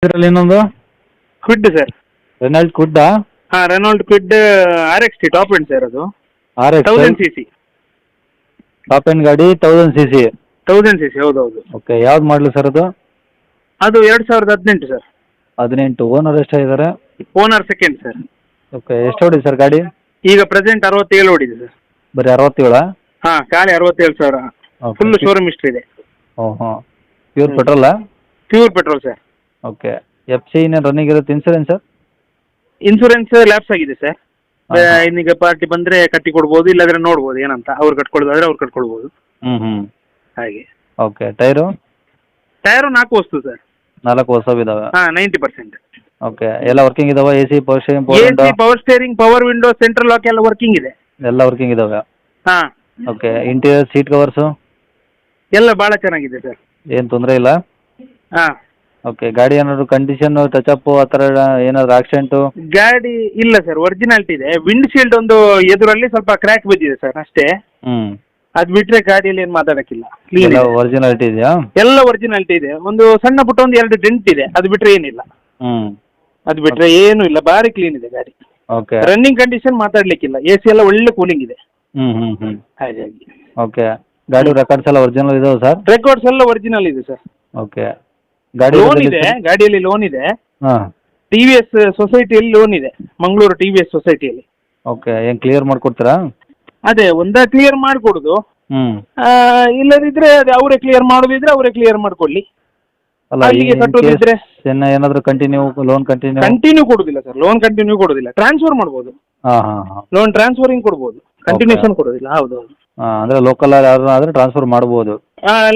ಇದರಲ್ಲಿ ಇನ್ನೊಂದು Kwid sir. Renault ಕ್ವಿಡ್ಡಾ? ಹಾಂ, Renault Kwid RXT top end sir. ಅದು RX 1000 cc. ಟಾಪ್ ಎಂಡ್ ಗಾಡಿ 1000 cc. 1000 cc, ಹೌದೌದು. ಓಕೆ, ಯಾವ್ದು ಮಾಡಲು ಸರ್ ಅದು? ಅದು 2018 ಸರ್. 18. ಓನರ್ ಎಷ್ಟಾಗಿದ್ದಾರೆ? Owner second sir. ಓಕೆ, ಎಷ್ಟು ಹೊಡಿದೆ ಸರ್ ಗಾಡಿ? ಈಗ ಪ್ರೆಸೆಂಟ್ 67 ಓಡಿದೆ ಸರ್. ಬರೀ 67? ಹಾಂ, ಖಾಲಿ 67,000. ಫುಲ್ ಶೋರೂಮ್ ಹಿಸ್ಟ್ರಿ ಇದೆ. ಓಹೋ, ಪ್ಯೂರ್ ಪೆಟ್ರೋಲಾ? Pure petrol sir. Okay, FC ಇನ್ನೇನು ರನ್ನಿಂಗ್ ಇರುತ್ತೆ? ಇನ್ಸೂರೆನ್ಸ್? ಇನ್ಸೂರೆನ್ಸ್ ಲ್ಯಾಪ್ಸ್ ಆಗಿದೆ ಸರ್. ಇನ್ನೀಗ ಪಾರ್ಟಿ ಬಂದರೆ ಕಟ್ಟಿ ಕೊಡ್ಬೋದು, ಇಲ್ಲಾಂದ್ರೆ ನೋಡ್ಬೋದು ಏನಂತ. ಅವ್ರು ಕಟ್ಕೊಳ್ದಾದ್ರೆ ಅವ್ರು ಕಟ್ಕೊಳ್ಬೋದು. ಹಾಗೆ. Okay, tyre? ಟೈರು 4 ವಸ್ತು ಸರ್. 4 ಹೊಸವಿದಾವೆ? ಹಾಂ, 90%. ಓಕೆ, ಎಲ್ಲ ವರ್ಕಿಂಗ್ ಇದಾವೆ? AC, power steering, power steering, power window, central lock ಎಲ್ಲ ವರ್ಕಿಂಗ್ ಇದೆ. ಎಲ್ಲ ವರ್ಕಿಂಗ್ ಇದಾವೆ? ಹಾಂ. ಓಕೆ, ಇಂಟೀರಿಯರ್ ಸೀಟ್ ಕವರ್ಸು ಎಲ್ಲ ಭಾಳ ಚೆನ್ನಾಗಿದೆ ಸರ್. ಏನು ತೊಂದರೆ ಇಲ್ಲ? ಹಾಂ. ಓಕೆ, ಗಾಡಿ ಏನಾದ್ರು ಕಂಡೀಷನ್ನು, ಟಚಪ್ಪು ಆ ಥರ ಏನಾದ್ರು ಆಕ್ಸಿಡೆಂಟು? ಗಾಡಿ ಇಲ್ಲ ಸರ್, ಒರಿಜಿನಾಲಿಟಿ ಇದೆ. ವಿಂಡ್ ಶೀಲ್ಡ್ ಒಂದು ಎದುರಲ್ಲಿ ಸ್ವಲ್ಪ ಕ್ರ್ಯಾಕ್ ಬಿದ್ದಿದೆ ಸರ್ ಅಷ್ಟೇ. ಅದು ಬಿಟ್ರೆ ಗಾಡಿಯಲ್ಲಿ ಏನು ಮಾತಾಡೋಕ್ಕಿಲ್ಲ. ಕ್ಲೀನ್ ಒರಿಜಿನಾಲಿಟಿ ಇದೆಯಾ? ಎಲ್ಲ ಒರಿಜಿನಾಲಿಟಿ ಇದೆ. ಒಂದು ಸಣ್ಣ ಪುಟ್ಟ ಒಂದು 2 ಡೆಂಟ್ ಇದೆ, ಅದು ಬಿಟ್ರೆ ಏನಿಲ್ಲ. ಅದು ಬಿಟ್ರೆ ಏನೂ ಇಲ್ಲ, ಭಾರಿ ಕ್ಲೀನ್ ಇದೆ ಗಾಡಿ. ಓಕೆ, ರನ್ನಿಂಗ್ ಕಂಡೀಷನ್ ಮಾತಾಡ್ಲಿಕ್ಕಿಲ್ಲ. AC ಎಲ್ಲ ಒಳ್ಳೆ ಕೂಲಿಂಗ್ ಇದೆ. ಹಾಗಾಗಿ. ಓಕೆ, ಗಾಡಿ ರೆಕಾರ್ಡ್ಸ್ ಎಲ್ಲ ಒರಿಜಿನಲ್ ಇದಾವೆ ಸರ್? ರೆಕಾರ್ಡ್ಸ್ ಎಲ್ಲ ಒರಿಜಿನಲ್ ಇದೆ ಸರ್. ಓಕೆ, ಗಾಡಿ ಲೋನ್ ಇದೆ, ಗಾಡಿಯಲ್ಲಿ ಲೋನ್ ಇದೆ. ಹಾಂ, TVS ಸೊಸೈಟಿಯಲ್ಲಿ ಲೋನ್ ಇದೆ, ಮಂಗಳೂರು TVS ಸೊಸೈಟಿಯಲ್ಲಿ. ಓಕೆ, ಏನು ಕ್ಲಿಯರ್ ಮಾಡಿಕೊಡ್ತೀರಾ? ಅದೇ ಒಂದ ಕ್ಲಿಯರ್ ಮಾಡಿಕೊಡುದು, ಇಲ್ಲದಿದ್ರೆ ಅದೇ ಅವರೇ ಕ್ಲಿಯರ್ ಮಾಡೋದಿದ್ರೆ ಅವರೇ ಕ್ಲಿಯರ್ ಮಾಡ್ಕೊಳ್ಳಿ. ಅಲ್ಲ, ಅಲ್ಲಿಗೆ ಕಟ್ಟೋದಿದ್ರೆ ಏನಾದರೂ ಲೋನ್ ಕಂಟಿನ್ಯೂ ಕೊಡುದಿಲ್ಲ ಸರ್. ಲೋನ್ ಕಂಟಿನ್ಯೂ ಕೊಡುದಿಲ್ಲ, ಟ್ರಾನ್ಸ್ಫರ್ ಮಾಡ್ಬೋದು. ಲೋನ್ ಟ್ರಾನ್ಸ್ಫರಿಂಗ್ ಕೊಡ್ಬೋದು, ಕಂಟಿನ್ಯೂಷನ್ ಕೊಡೋದಿಲ್ಲ. ಹೌದೌದು. ಅಂದ್ರೆ ಲೋಕಲ್ ಯಾರು ಆದ್ರೆ ಟ್ರಾನ್ಸ್ಫರ್ ಮಾಡ್ಬೋದು?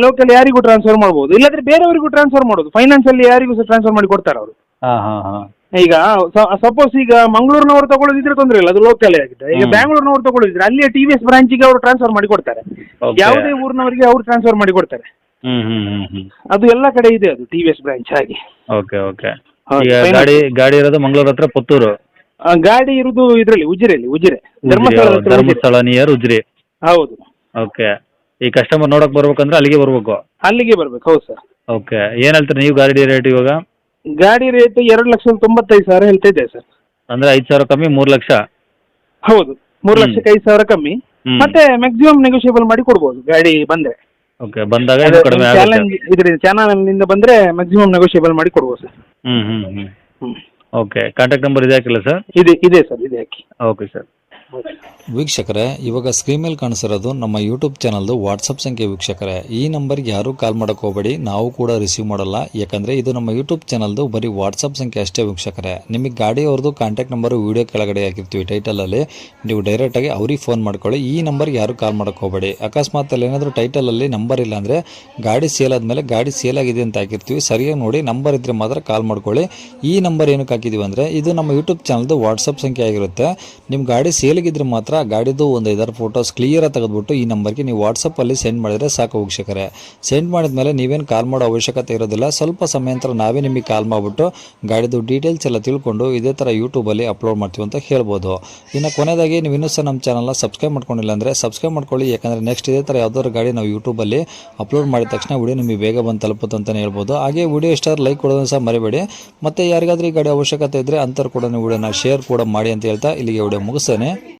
ಲೋಕಲ್ ಯಾರಿಗೂ ಟ್ರಾನ್ಸ್ಫರ್ ಮಾಡ್ಬೋದು, ಇಲ್ಲಾಂದ್ರೆ ಬೇರೆಯವರಿಗೂ ಟ್ರಾನ್ಸ್ಫರ್ ಮಾಡೋದು. ಫೈನಾನ್ಸ್ ಅಲ್ಲಿ ಯಾರಿಗೂ ಸಹ ಟ್ರಾನ್ಸ್ಫರ್ ಮಾಡಿ ಕೊಡ್ತಾರೆ ಅವರು. ಈಗ ಸಪೋಸ್ ಈಗ ಮಂಗಳೂರಿನವರು ತಗೊಳ್ಳೋದಿದ್ರೆ ತೊಂದರೆ ಇಲ್ಲ, ಅದು ಲೋಕಲ್ ಆಗಿದೆ. ಈಗ ಬ್ಯಾಂಗ್ಳೂರ್ನವ್ರು ತಗೊಳ್ಳೋದಿದ್ರೆ ಅಲ್ಲಿಯ TVS ಬ್ರಾಂಚಿಗೆ ಅವರು ಟ್ರಾನ್ಸ್ಫರ್ ಮಾಡಿ ಕೊಡ್ತಾರೆ. ಯಾವುದೇ ಊರಿನವರಿಗೆ ಅವರು ಟ್ರಾನ್ಸ್ಫರ್ ಮಾಡಿ ಕೊಡ್ತಾರೆ. ಅದು ಎಲ್ಲ ಕಡೆ ಇದೆ, ಅದು TVS ಬ್ರಾಂಚ್. ಹಾಗೆ. Okay, okay. ಗಾಡಿ ಇರೋದು ಮಂಗಳೂರು ಹತ್ರ, ಪುತ್ತೂರು? ಗಾಡಿ ಇರುವುದು ಇದರಲ್ಲಿ ಉಜಿರೆ, ಧರ್ಮಸ್ಥಳ ನಿಯರ್ ಉಜಿರೆ. ಹೌದು. ಓಕೆ, ಈ ಕಸ್ಟಮರ್ ನೋಡಕ್ ಬರ್ಬೇಕಂದ್ರೆ ಅಲ್ಲಿಗೆ ಬರ್ಬೇಕು? ಅಲ್ಲಿಗೆ ಬರ್ಬೇಕು, ಹೌದು ಸರ್. ಓಕೆ, ಏನ್ ಹೇಳ್ತೀರಿ ನೀವು ಗಾಡಿ ರೇಟ್ ಇವಾಗ? ಗಾಡಿ ರೇಟ್ 2,95,000 ಹೇಳ್ತಾ ಇದೆ ಸರ್. ಅಂದ್ರೆ 5,000 ಕಮ್ಮಿ 3 ಲಕ್ಷ? ಹೌದು, 3,05,000 ಕಮ್ಮಿ. ಮತ್ತೆ ಮ್ಯಾಕ್ಸಿಮಮ್ ನೆಗೋಷಿಯಬಲ್ ಮಾಡಿ ಕೊಡ್ಬೋದು ಗಾಡಿ ಬಂದ್ರೆ. ಓಕೆ, ಬಂದಾಗ ಕಡಿಮೆ ಇದರಿಂದ ಚಾನಲ್ನಿಂದ ಬಂದ್ರೆ ಮ್ಯಾಕ್ಸಿಮಮ್ ನೆಗೋಷಿಯಬಲ್ ಮಾಡಿ ಕೊಡ್ಬೋದು ಸರ್. ಓಕೆ, ಕಾಂಟ್ಯಾಕ್ಟ್ ನಂಬರ್ ಇದೆ ಹಾಕಿಲ್ಲ ಸರ್? ಇದೆ ಸರ್, ಇದೆ ಹಾಕಿ. Okay sir. ವೀಕ್ಷಕರೇ, ಇವಾಗ ಸ್ಕ್ರೀನ್ ಮೇಲೆ ಕಾಣಿಸಿರೋದು ನಮ್ಮ ಯೂಟ್ಯೂಬ್ ಚಾನಲ್ದು ವಾಟ್ಸಪ್ ಸಂಖ್ಯೆ. ವೀಕ್ಷಕರೇ, ಈ ನಂಬರ್ಗೆ ಯಾರೂ ಕಾಲ್ ಮಾಡೋಕೆ ಹೋಗಬೇಡಿ, ನಾವು ಕೂಡ ರಿಸೀವ್ ಮಾಡಲ್ಲ. ಯಾಕಂದರೆ ಇದು ನಮ್ಮ ಯೂಟ್ಯೂಬ್ ಚಾನಲ್ದು ಬರೀ ವಾಟ್ಸಪ್ ಸಂಖ್ಯೆ ಅಷ್ಟೇ. ವೀಕ್ಷಕರೇ, ನಿಮಗೆ ಗಾಡಿಯವ್ರದ್ದು ಕಾಂಟ್ಯಾಕ್ಟ್ ನಂಬರು ವೀಡಿಯೋ ಕೆಳಗಡೆ ಹಾಕಿರ್ತೀವಿ ಟೈಟಲಲ್ಲಿ, ನೀವು ಡೈರೆಕ್ಟಾಗಿ ಅವ್ರಿಗೆ ಫೋನ್ ಮಾಡ್ಕೊಳ್ಳಿ. ಈ ನಂಬರ್ಗೆ ಯಾರೂ ಕಾಲ್ ಮಾಡೋಕೆ ಹೋಗಬೇಡಿ. ಅಕಸ್ಮಾತ್ ಅಲ್ಲಿ ಏನಾದರೂ ಟೈಟಲಲ್ಲಿ ನಂಬರ್ ಇಲ್ಲ ಅಂದರೆ ಗಾಡಿ ಸೇಲ್ ಆದಮೇಲೆ ಗಾಡಿ ಸೇಲ್ ಆಗಿದೆ ಅಂತ ಹಾಕಿರ್ತೀವಿ, ಸರಿಯಾಗಿ ನೋಡಿ ನಂಬರ್ ಇದ್ದರೆ ಮಾತ್ರ ಕಾಲ್ ಮಾಡ್ಕೊಳ್ಳಿ. ಈ ನಂಬರ್ ಏನಕ್ಕೆ ಹಾಕಿದ್ದೀವಿ ಅಂದರೆ ಇದು ನಮ್ಮ ಯೂಟ್ಯೂಬ್ ಚಾನಲ್ದು ವಾಟ್ಸಪ್ ಸಂಖ್ಯೆ ಆಗಿರುತ್ತೆ. ನಿಮ್ಮ ಗಾಡಿ ಸೇಲಿಗಿದ್ರೆ ಮಾತ್ರ ಗಾಡಿದು ಒಂದು 5 ಫೋಟೋಸ್ ಕ್ಲಿಯರಾಗಿ ತೆಗೆದುಬಿಟ್ಟು ಈ ನಂಬರ್ಗೆ ನೀವು ವಾಟ್ಸಪ್ಪಲ್ಲಿ ಸೆಂಡ್ ಮಾಡಿದರೆ ಸಾಕು. ವೀಕ್ಷಕರೇ, ಸೆಂಡ್ ಮಾಡಿದ್ಮೇಲೆ ನೀವೇನು ಕಾಲ್ ಮಾಡೋ ಅವಶ್ಯಕತೆ ಇರೋದಿಲ್ಲ. ಸ್ವಲ್ಪ ಸಮಯ ನಂತರ ನಾವೇ ನಿಮಗೆ ಕಾಲ್ ಮಾಡಿಬಿಟ್ಟು ಗಾಡಿದು ಡೀಟೇಲ್ಸ್ ಎಲ್ಲ ತಿಳ್ಕೊಂಡು ಇದೇ ಥರ ಯೂಟ್ಯೂಬಲ್ಲಿ ಅಪ್ಲೋಡ್ ಮಾಡ್ತೀವಿ ಅಂತ ಹೇಳ್ಬೋದು. ಇನ್ನು ಕೊನೆಯದಾಗಿ ನೀವು ಇನ್ನೂ ಸಹ ನಮ್ಮ ಚಾನಲ್ನ ಸಬ್ಸ್ಕ್ರೈಬ್ ಮಾಡ್ಕೊಂಡಿಲ್ಲ ಅಂದರೆ ಸಬ್ಸ್ಕ್ರೈಬ್ ಮಾಡ್ಕೊಳ್ಳಿ. ಯಾಕಂದರೆ ನೆಕ್ಸ್ಟ್ ಇದೇ ಥರ ಯಾವುದಾದ್ರು ಗಾಡಿ ನಾವು ಯೂಟ್ಯೂಬಲ್ಲಿ ಅಪ್ಲೋಡ್ ಮಾಡಿದ ತಕ್ಷಣ ವಿಡಿಯೋ ನಿಮಗೆ ಬೇಗ ಬಂದು ತಲುಪುತ್ತೆ ಅಂತಲೇ ಹೇಳ್ಬೋದು. ಹಾಗೆ ವಿಡಿಯೋ ಇಷ್ಟ ಲೈಕ್ ಕೊಡೋದನ್ನು ಸಹ ಮರಿಬೇಡಿ. ಮತ್ತು ಯಾರಿಗಾದ್ರೂ ಈ ಗಾಡಿ ಅವಶ್ಯಕತೆ ಇದ್ದರೆ ಅಂಥವ್ರು ಕೂಡ ನೀವು ವಿಡಿಯೋನ ಶೇರ್ ಕೂಡ ಮಾಡಿ ಅಂತ ಹೇಳ್ತಾ ಇಲ್ಲಿಗೆ ವಿಡಿಯೋ ಮುಗಿಸ್ತೇನೆ.